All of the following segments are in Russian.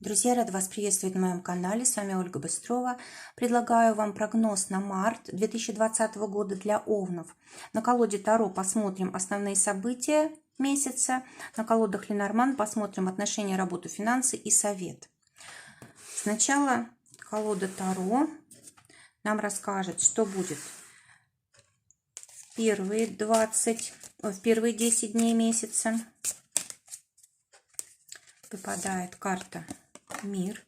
Друзья, рада вас приветствовать на моем канале. С вами Ольга Быстрова. Предлагаю вам прогноз на март 2020 года для овнов. На колоде Таро посмотрим основные события месяца. На колодах Ленорман посмотрим отношения, работу, финансы и совет. Сначала колода Таро нам расскажет, что будет в первые 10 дней месяца. Выпадает карта Мир.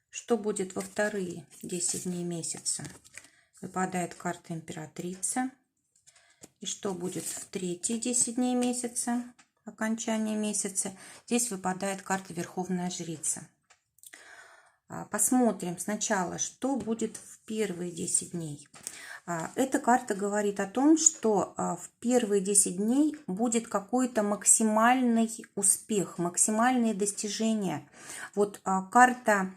Что будет во вторые 10 дней месяца? Выпадает карта Императрица. И что будет в третьи 10 дней месяца, окончание месяца? Здесь выпадает карта Верховная Жрица. Посмотрим сначала, что будет в первые 10 дней. Эта карта говорит о том, что в первые 10 дней будет какой-то максимальный успех, максимальные достижения. Вот карта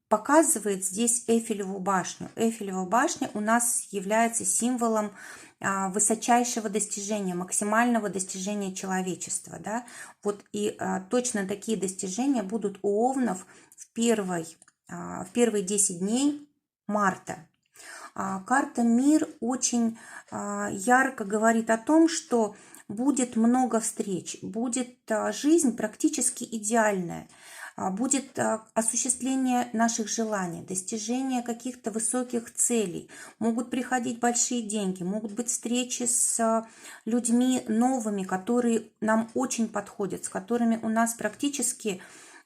показывает здесь Эйфелеву башню. Эйфелева башня у нас является символом высочайшего достижения, максимального достижения человечества. Да? Вот и точно такие достижения будут у овнов в первые 10 дней марта. Карта Мир очень ярко говорит о том, что будет много встреч, будет жизнь практически идеальная, будет осуществление наших желаний, достижение каких-то высоких целей, могут приходить большие деньги, могут быть встречи с людьми новыми, которые нам очень подходят, с которыми у нас практически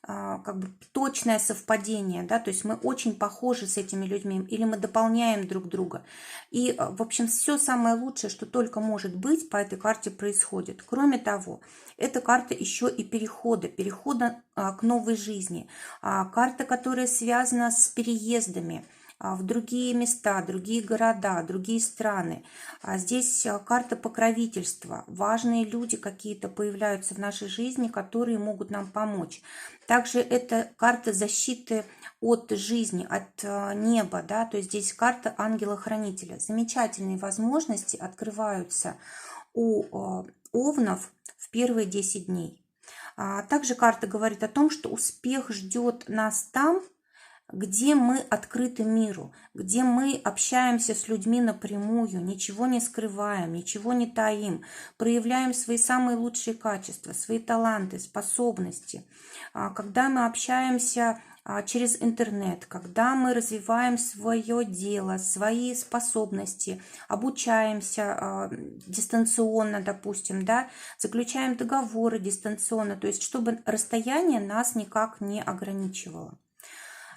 как бы точное совпадение, да, то есть мы очень похожи с этими людьми, или мы дополняем друг друга. И, в общем, все самое лучшее, что только может быть, по этой карте происходит. Кроме того, эта карта еще и перехода к новой жизни. Карта, которая связана с переездами в другие места, другие города, другие страны. Здесь карта покровительства. Важные люди какие-то появляются в нашей жизни, которые могут нам помочь. Также это карта защиты от жизни, от неба. Да? То есть здесь карта ангела-хранителя. Замечательные возможности открываются у овнов в первые 10 дней. Также карта говорит о том, что успех ждет нас там, где мы открыты миру, где мы общаемся с людьми напрямую, ничего не скрываем, ничего не таим, проявляем свои самые лучшие качества, свои таланты, способности. Когда мы общаемся через интернет, когда мы развиваем свое дело, свои способности, обучаемся дистанционно, допустим, да, заключаем договоры дистанционно, то есть чтобы расстояние нас никак не ограничивало.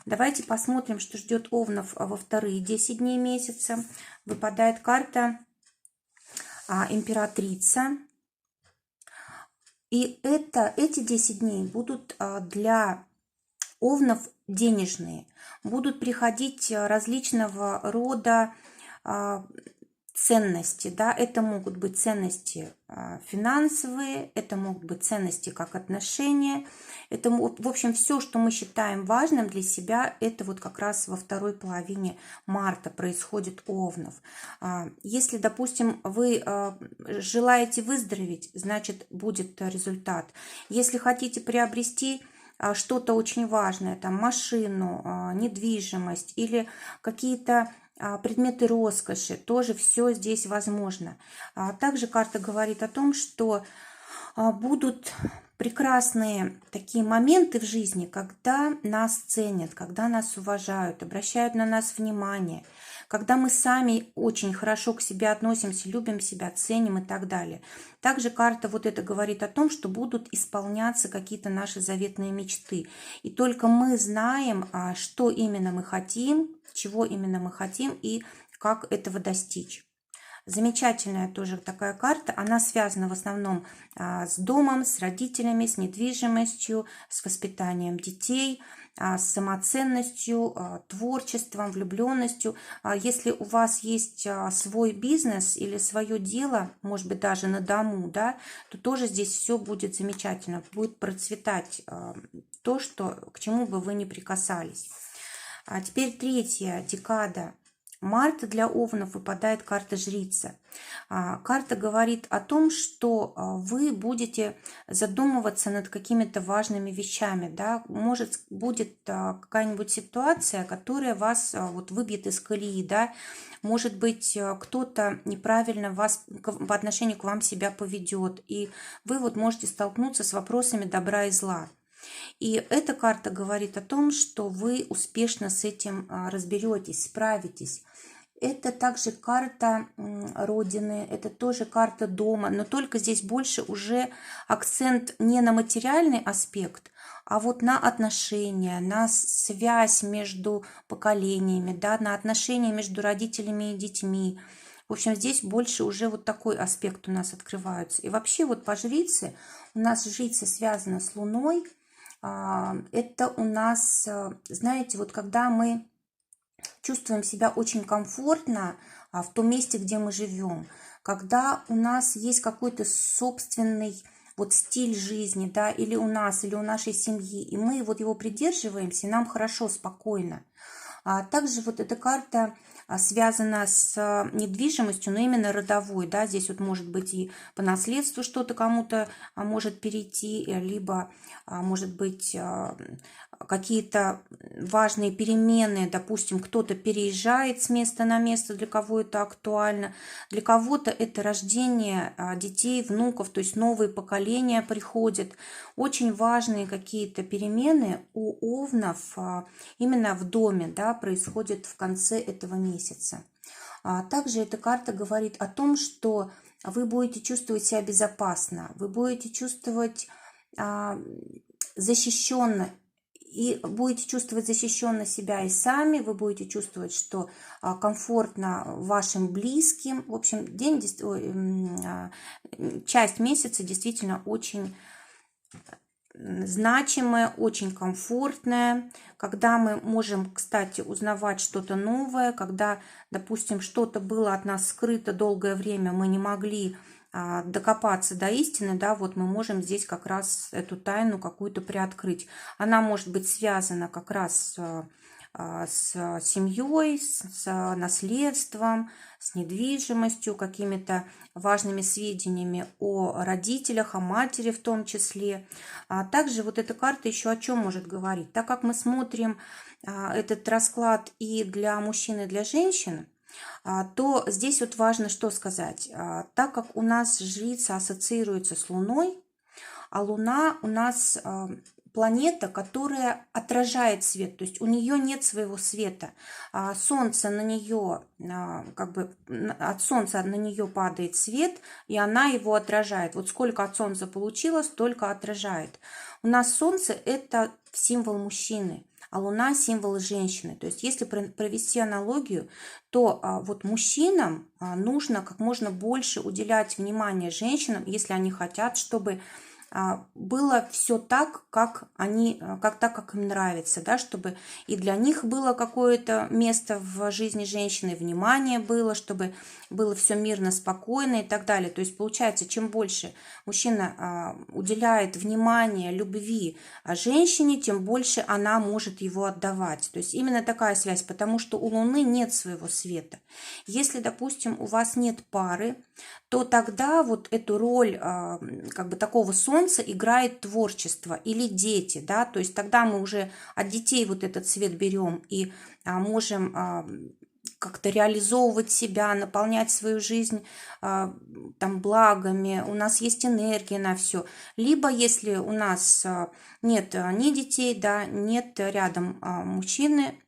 Давайте посмотрим, что ждет овнов во вторые 10 дней месяца. Выпадает карта Императрица. И эти 10 дней будут для овнов денежные. Будут приходить различного рода ценности, да, это могут быть ценности финансовые, это могут быть ценности как отношения, это, в общем, все, что мы считаем важным для себя, это вот как раз во второй половине марта происходит у овнов. Если, допустим, вы желаете выздороветь, значит, будет результат. Если хотите приобрести что-то очень важное, там машину, недвижимость или какие-то предметы роскоши, тоже все здесь возможно. Также карта говорит о том, что будут прекрасные такие моменты в жизни, когда нас ценят, когда нас уважают, обращают на нас внимание, когда мы сами очень хорошо к себе относимся, любим себя, ценим и так далее. Также карта вот это говорит о том, что будут исполняться какие-то наши заветные мечты. И только мы знаем, что именно мы хотим, чего именно мы хотим и как этого достичь. Замечательная тоже такая карта. Она связана в основном с домом, с родителями, с недвижимостью, с воспитанием детей, с самоценностью, творчеством, влюбленностью. Если у вас есть свой бизнес или свое дело, может быть, даже на дому, да, то тоже здесь все будет замечательно. Будет процветать то, к чему бы вы ни прикасались. А теперь третья декада марта для Овнов выпадает карта Жрица. Карта говорит о том, что вы будете задумываться над какими-то важными вещами, да, может будет какая-нибудь ситуация, которая вас вот выбьет из колеи, да, может быть кто-то неправильно вас по отношению к вам себя поведет, и вы вот можете столкнуться с вопросами добра и зла. И эта карта говорит о том, что вы успешно с этим разберетесь, справитесь. Это также карта Родины, это тоже карта дома, но только здесь больше уже акцент не на материальный аспект, а вот на отношения, на связь между поколениями, да, на отношения между родителями и детьми. В общем, здесь больше уже вот такой аспект у нас открывается. И вообще вот по жрице, у нас жрица связана с Луной. Это у нас, знаете, вот когда мы чувствуем себя очень комфортно в том месте, где мы живем, когда у нас есть какой-то собственный вот стиль жизни, да, или у нас, или у нашей семьи, и мы вот его придерживаемся, и нам хорошо, спокойно. Также вот эта карта связана с недвижимостью, но именно родовой, да, здесь вот может быть и по наследству что-то кому-то может перейти, либо может быть какие-то важные перемены, допустим, кто-то переезжает с места на место, для кого это актуально, для кого-то это рождение детей, внуков, то есть новые поколения приходят. Очень важные какие-то перемены у овнов именно в доме, да, происходят в конце этого месяца. Также эта карта говорит о том, что вы будете чувствовать себя безопасно, вы будете чувствовать защищенно, и будете чувствовать защищенно себя и сами, вы будете чувствовать, что комфортно вашим близким. В общем, часть месяца действительно очень значимая, очень комфортная, когда мы можем, кстати, узнавать что-то новое, когда, допустим, что-то было от нас скрыто долгое время, мы не могли докопаться до истины, да, вот мы можем здесь как раз эту тайну какую-то приоткрыть. Она может быть связана как раз с семьей, с наследством, с недвижимостью, какими-то важными сведениями о родителях, о матери в том числе. Также вот эта карта еще о чем может говорить? Так как мы смотрим этот расклад и для мужчин, и для женщин, то здесь вот важно что сказать. Так как у нас жрица ассоциируется с Луной, а Луна у нас планета, которая отражает свет, то есть у нее нет своего света. Солнце на нее, как бы от Солнца на нее падает свет, и она его отражает. Вот сколько от Солнца получила, столько отражает. У нас Солнце – это символ мужчины, а Луна – символ женщины. То есть если провести аналогию, то вот мужчинам нужно как можно больше уделять внимание женщинам, если они хотят, чтобы было все так, как им нравится, да, чтобы и для них было какое-то место в жизни женщины, внимание было, чтобы было все мирно, спокойно и так далее. То есть получается, чем больше мужчина уделяет внимание, любви женщине, тем больше она может его отдавать. То есть именно такая связь, потому что у Луны нет своего света. Если, допустим, у вас нет пары, то тогда вот эту роль как бы такого солнца играет творчество или дети, да, то есть тогда мы уже от детей вот этот свет берем и можем как-то реализовывать себя, наполнять свою жизнь там благами, у нас есть энергия на все. Либо если у нас нет ни детей, да, нет рядом мужчины,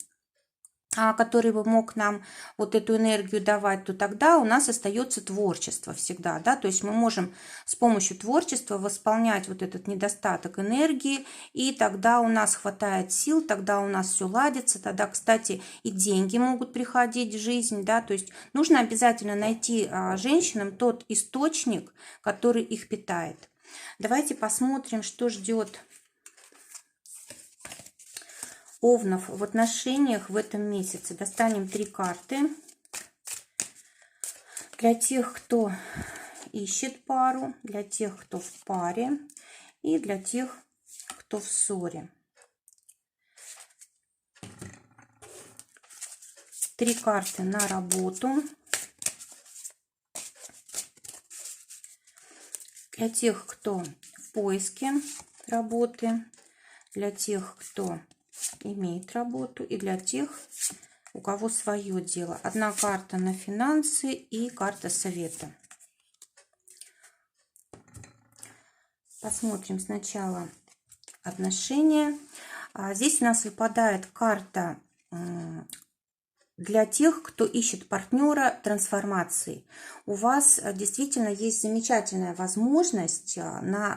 который бы мог нам вот эту энергию давать, то тогда у нас остается творчество всегда, да, то есть мы можем с помощью творчества восполнять вот этот недостаток энергии, и тогда у нас хватает сил, тогда у нас все ладится, тогда, кстати, и деньги могут приходить в жизнь, да, то есть нужно обязательно найти женщинам тот источник, который их питает. Давайте посмотрим, что ждет Овнов в отношениях в этом месяце. Достанем 3 карты. Для тех, кто ищет пару, для тех, кто в паре, и для тех, кто в ссоре. 3 карты на работу. Для тех, кто в поиске работы, для тех, кто имеет работу, и для тех, у кого свое дело. Одна карта на финансы и карта совета. Посмотрим сначала отношения. Здесь у нас выпадает карта для тех, кто ищет партнера трансформации. У вас действительно есть замечательная возможность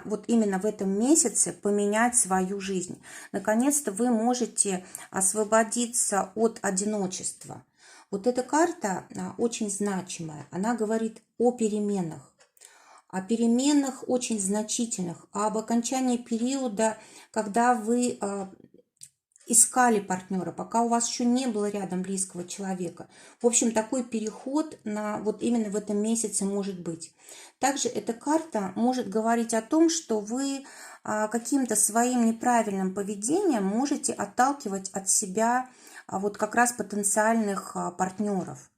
вот именно в этом месяце поменять свою жизнь. Наконец-то вы можете освободиться от одиночества. Вот эта карта очень значимая. Она говорит о переменах очень значительных, об окончании периода, когда вы искали партнера, пока у вас еще не было рядом близкого человека. В общем, такой переход вот именно в этом месяце может быть. Также эта карта может говорить о том, что вы каким-то своим неправильным поведением можете отталкивать от себя вот как раз потенциальных партнеров.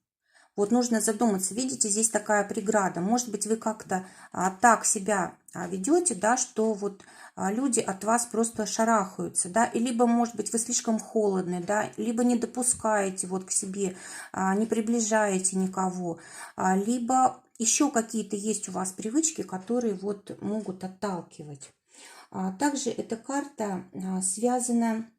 Вот нужно задуматься, видите, здесь такая преграда. Может быть, вы как-то так себя ведете, да, что вот люди от вас просто шарахаются, да, и либо, может быть, вы слишком холодны, да, либо не допускаете вот к себе, не приближаете никого, либо еще какие-то есть у вас привычки, которые вот могут отталкивать. Также эта карта связана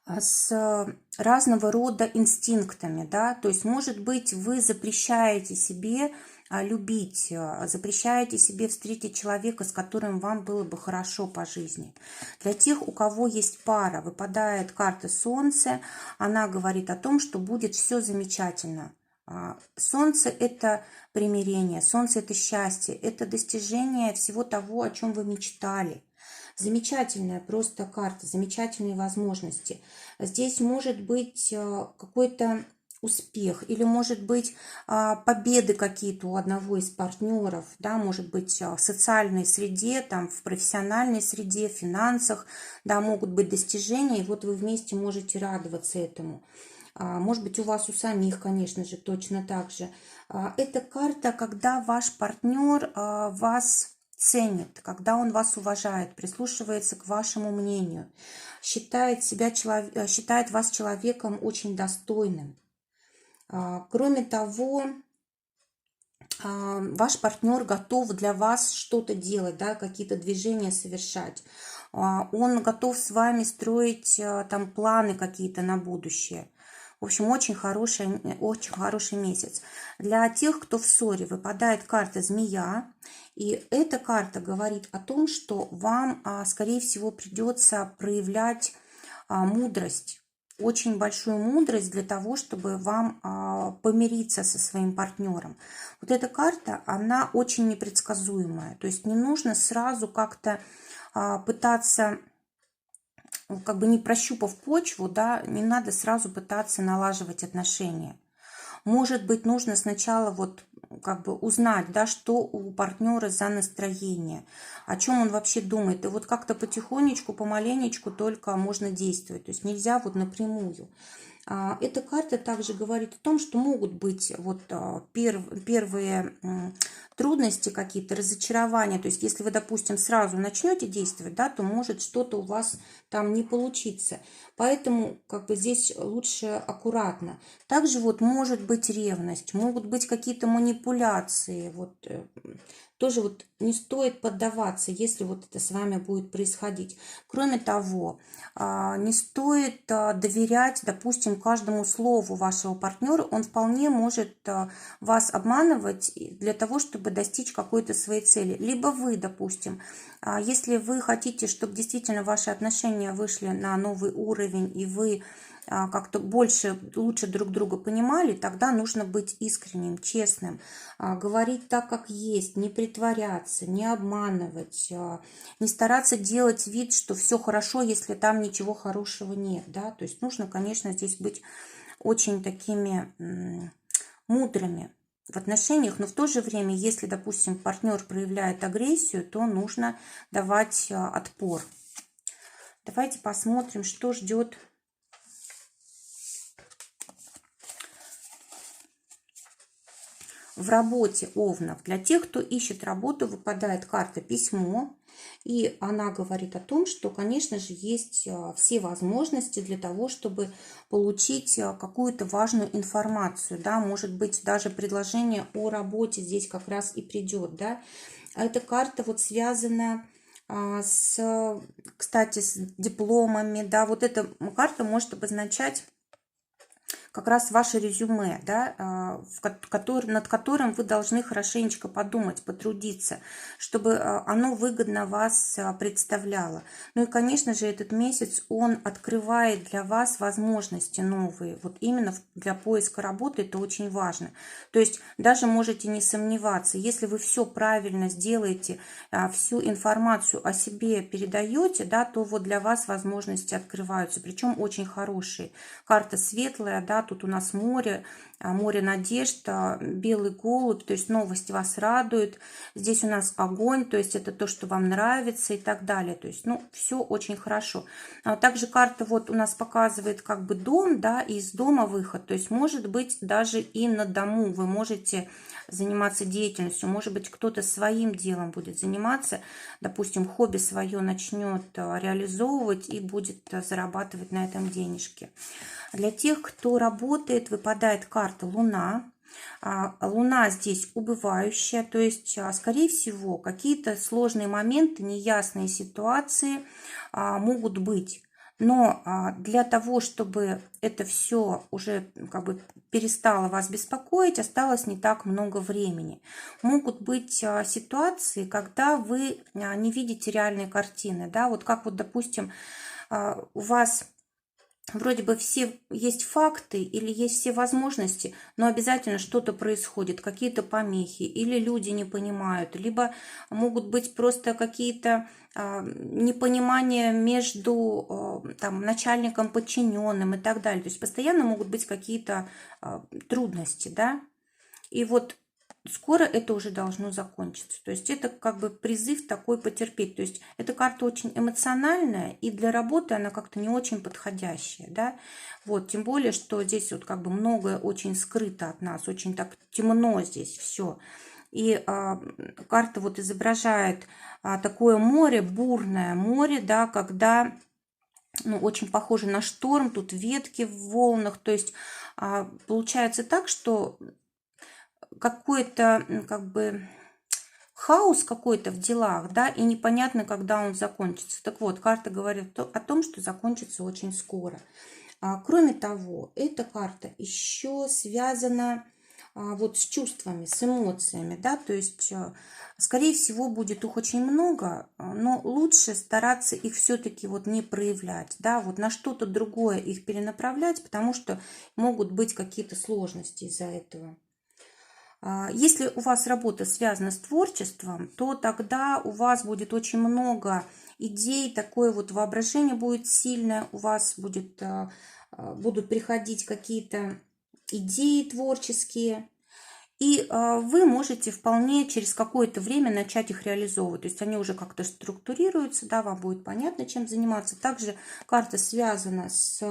с разного рода инстинктами, да, то есть, может быть, вы запрещаете себе любить, запрещаете себе встретить человека, с которым вам было бы хорошо по жизни. Для тех, у кого есть пара, выпадает карта Солнце, она говорит о том, что будет все замечательно. Солнце – это примирение, Солнце – это счастье, это достижение всего того, о чем вы мечтали. Замечательная просто карта, замечательные возможности. Здесь может быть какой-то успех или может быть победы какие-то у одного из партнеров, да, может быть в социальной среде, там, в профессиональной среде, в финансах, да, могут быть достижения, и вот вы вместе можете радоваться этому. Может быть, у вас у самих, конечно же, точно так же. Это карта, когда ваш партнер вас ценит, когда он вас уважает, прислушивается к вашему мнению, считает вас человеком очень достойным. Кроме того, ваш партнер готов для вас что-то делать, да, какие-то движения совершать. Он готов с вами строить там планы какие-то на будущее. В общем, очень хороший месяц. Для тех, кто в ссоре, выпадает карта Змея. И эта карта говорит о том, что вам, скорее всего, придется проявлять мудрость. Очень большую мудрость для того, чтобы вам помириться со своим партнером. Вот эта карта, она очень непредсказуемая. То есть не нужно сразу как-то пытаться, как бы не прощупав почву, да, не надо сразу пытаться налаживать отношения. Может быть, нужно сначала вот как бы узнать, да, что у партнера за настроение, о чем он вообще думает. И вот как-то потихонечку, помаленечку только можно действовать. То есть нельзя вот напрямую. Эта карта также говорит о том, что могут быть вот первые трудности какие-то, разочарования. То есть если вы, допустим, сразу начнете действовать, да, то может что-то у вас там не получиться. Поэтому как бы здесь лучше аккуратно. Также вот может быть ревность, могут быть какие-то манипуляции. Вот тоже вот не стоит поддаваться, если вот это с вами будет происходить. Кроме того, не стоит доверять, допустим, каждому слову вашего партнера. Он вполне может вас обманывать для того, чтобы достичь какой-то своей цели. Либо вы, допустим, если вы хотите, чтобы действительно ваши отношения вышли на новый уровень, и вы как-то лучше друг друга понимали, тогда нужно быть искренним, честным, говорить так, как есть, не притворяться, не обманывать, не стараться делать вид, что все хорошо, если там ничего хорошего нет, да, то есть нужно, конечно, здесь быть очень такими мудрыми в отношениях, но в то же время, если, допустим, партнер проявляет агрессию, то нужно давать отпор. Давайте посмотрим, что ждет в работе Овнов. Для тех, кто ищет работу, выпадает карта «Письмо». И она говорит о том, что, конечно же, есть все возможности для того, чтобы получить какую-то важную информацию. Да? Может быть, даже предложение о работе здесь как раз и придет. Да? Эта карта вот связана кстати, с дипломами. Да? Вот эта карта может обозначать как раз ваше резюме, да, над которым вы должны хорошенечко подумать, потрудиться, чтобы оно выгодно вас представляло. Ну и, конечно же, этот месяц, он открывает для вас возможности новые. Вот именно для поиска работы это очень важно. То есть даже можете не сомневаться, если вы все правильно сделаете, всю информацию о себе передаете, да, то вот для вас возможности открываются, причем очень хорошие. Карта светлая, да, тут у нас море, море надежд, белый голубь, то есть новости вас радуют. Здесь у нас огонь, то есть это то, что вам нравится и так далее. То есть, ну, все очень хорошо. Также карта вот у нас показывает как бы дом, да, и из дома выход. То есть, может быть, даже и на дому вы можете заниматься деятельностью. Может быть, кто-то своим делом будет заниматься, допустим, хобби свое начнет реализовывать и будет зарабатывать на этом денежки. Для тех, кто работает, выпадает карта Луна. Луна здесь убывающая, то есть, скорее всего, какие-то сложные моменты, неясные ситуации могут быть. Но для того, чтобы это все уже как бы перестало вас беспокоить, осталось не так много времени. Могут быть ситуации, когда вы не видите реальной картины. Да? Вот как вот, допустим, у вас вроде бы все есть факты или есть все возможности, но обязательно что-то происходит, какие-то помехи, или люди не понимают, либо могут быть просто какие-то непонимания между там, начальником, подчиненным и так далее. То есть постоянно могут быть какие-то трудности, да. И вот скоро это уже должно закончиться. То есть это как бы призыв такой потерпеть. То есть эта карта очень эмоциональная, и для работы она как-то не очень подходящая. Да? Вот, тем более, что здесь вот как бы многое очень скрыто от нас, очень так темно здесь все. И карта вот изображает такое море, бурное море, да, когда ну, очень похоже на шторм, тут ветки в волнах. То есть получается так, что какой-то как бы хаос какой-то в делах, да, и непонятно, когда он закончится. Так вот, карта говорит о том, что закончится очень скоро. Кроме того, эта карта еще связана вот с чувствами, с эмоциями, да, то есть, скорее всего, будет их очень много, но лучше стараться их все-таки вот не проявлять, да, вот на что-то другое их перенаправлять, потому что могут быть какие-то сложности из-за этого. Если у вас работа связана с творчеством, то тогда у вас будет очень много идей, такое вот воображение будет сильное, у вас будут приходить какие-то идеи творческие, и вы можете вполне через какое-то время начать их реализовывать. То есть они уже как-то структурируются, да, вам будет понятно, чем заниматься. Также карта связана с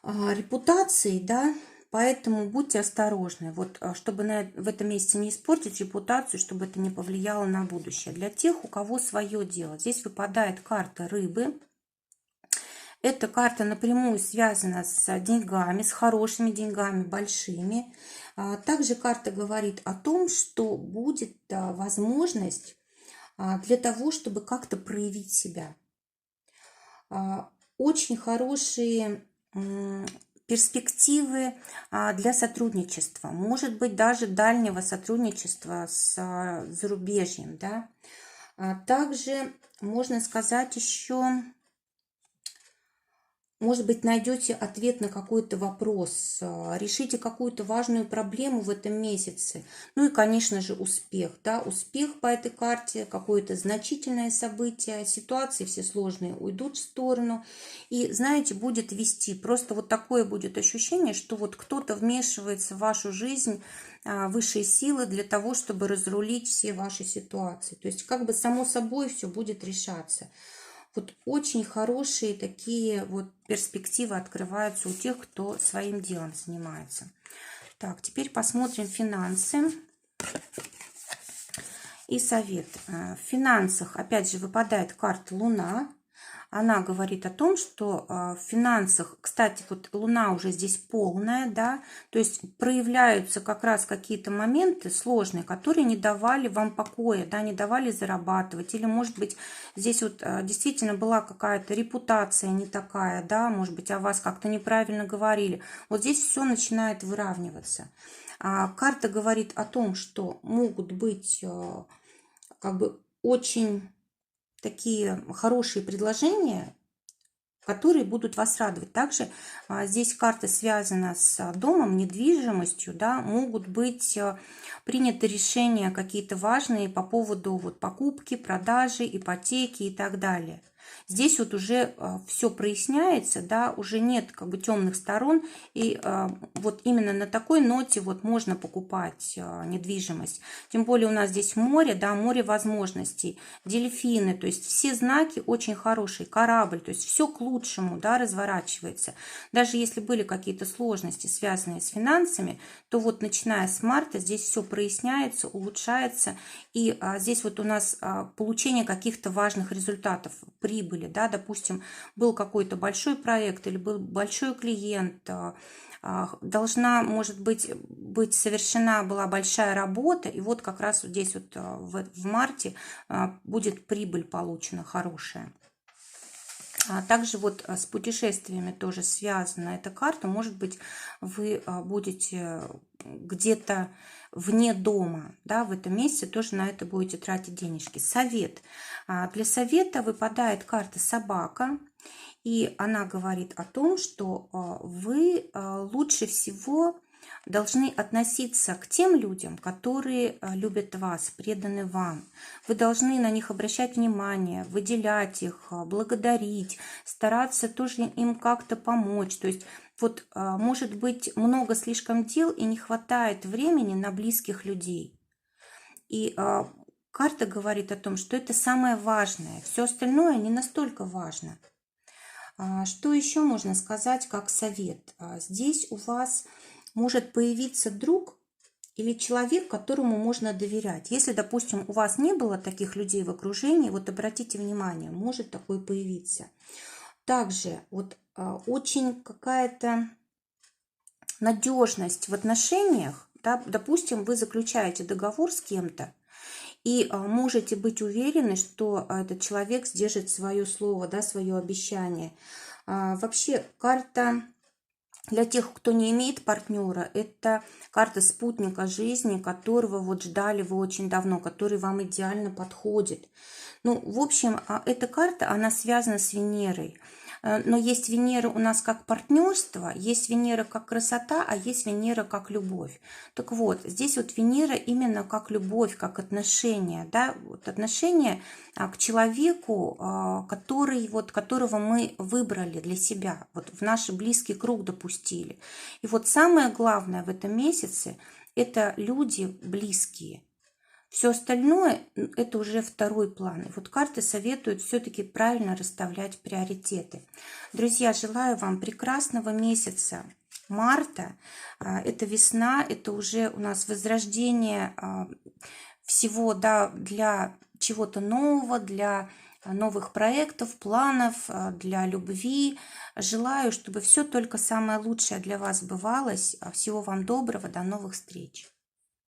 репутацией, да, поэтому будьте осторожны, вот, чтобы в этом месяце не испортить репутацию, чтобы это не повлияло на будущее. Для тех, у кого свое дело, здесь выпадает карта рыбы. Эта карта напрямую связана с деньгами, с хорошими деньгами, большими. Также карта говорит о том, что будет возможность для того, чтобы как-то проявить себя. Очень хорошие перспективы для сотрудничества, может быть, даже дальнего сотрудничества с зарубежьем. Да? Также можно сказать еще, может быть, найдете ответ на какой-то вопрос, решите какую-то важную проблему в этом месяце. Ну и, конечно же, успех. Да? Успех по этой карте, какое-то значительное событие, ситуации все сложные уйдут в сторону. И, знаете, будет вести. Просто вот такое будет ощущение, что вот кто-то вмешивается в вашу жизнь, высшие силы, для того, чтобы разрулить все ваши ситуации. То есть как бы само собой все будет решаться. Вот очень хорошие такие вот перспективы открываются у тех, кто своим делом занимается. Так, теперь посмотрим финансы и совет. В финансах, опять же, выпадает карта Луна. Она говорит о том, что в финансах, кстати, вот Луна уже здесь полная, да, то есть проявляются как раз какие-то моменты сложные, которые не давали вам покоя, да, не давали зарабатывать, или, может быть, здесь вот действительно была какая-то репутация не такая, да, может быть, о вас как-то неправильно говорили. Вот здесь все начинает выравниваться. Карта говорит о том, что могут быть как бы очень такие хорошие предложения, которые будут вас радовать. Также здесь карта связана с домом, недвижимостью, да, могут быть приняты решения какие-то важные по поводу вот покупки, продажи, ипотеки и так далее. Здесь вот уже все проясняется, да, уже нет как бы темных сторон, и вот именно на такой ноте вот можно покупать недвижимость. Тем более у нас здесь море, да, море возможностей, дельфины, то есть все знаки очень хорошие, корабль, то есть все к лучшему, да, разворачивается. Даже если были какие-то сложности, связанные с финансами, то вот начиная с марта здесь все проясняется, улучшается, и здесь вот у нас получение каких-то важных результатов, прибыли, да, допустим, был какой-то большой проект или был большой клиент, должна, может быть совершена была большая работа, и вот как раз вот здесь вот в марте будет прибыль получена хорошая. Также вот с путешествиями тоже связана эта карта. Может быть, вы будете где-то вне дома, да, в этом месяце тоже на это будете тратить денежки. Совет. Для совета выпадает карта собака, и она говорит о том, что вы лучше всего должны относиться к тем людям, которые любят вас, преданы вам. Вы должны на них обращать внимание, выделять их, благодарить, стараться тоже им как-то помочь. То есть вот может быть много слишком дел и не хватает времени на близких людей. И карта говорит о том, что это самое важное. Все остальное не настолько важно. Что еще можно сказать как совет? Здесь у вас может появиться друг или человек, которому можно доверять. Если, допустим, у вас не было таких людей в окружении, вот обратите внимание, может такой появиться. Также вот очень какая-то надежность в отношениях, да, допустим, вы заключаете договор с кем-то, и можете быть уверены, что этот человек сдержит свое слово, да, свое обещание. Вообще карта для тех, кто не имеет партнера, это карта спутника жизни, которого вот ждали вы очень давно, который вам идеально подходит. Ну, в общем, эта карта, она связана с Венерой. Но есть Венера у нас как партнерство, есть Венера как красота, а есть Венера как любовь. Так вот, здесь вот Венера именно как любовь, как отношение, да, вот отношение к человеку, которого мы выбрали для себя, вот в наш близкий круг допустили. И вот самое главное в этом месяце – это люди близкие. Все остальное – это уже второй план. И вот карты советуют все-таки правильно расставлять приоритеты. Друзья, желаю вам прекрасного месяца марта. Это весна, это уже у нас возрождение всего, да, для чего-то нового, для новых проектов, планов, для любви. Желаю, чтобы все только самое лучшее для вас сбывалось. Всего вам доброго, до новых встреч.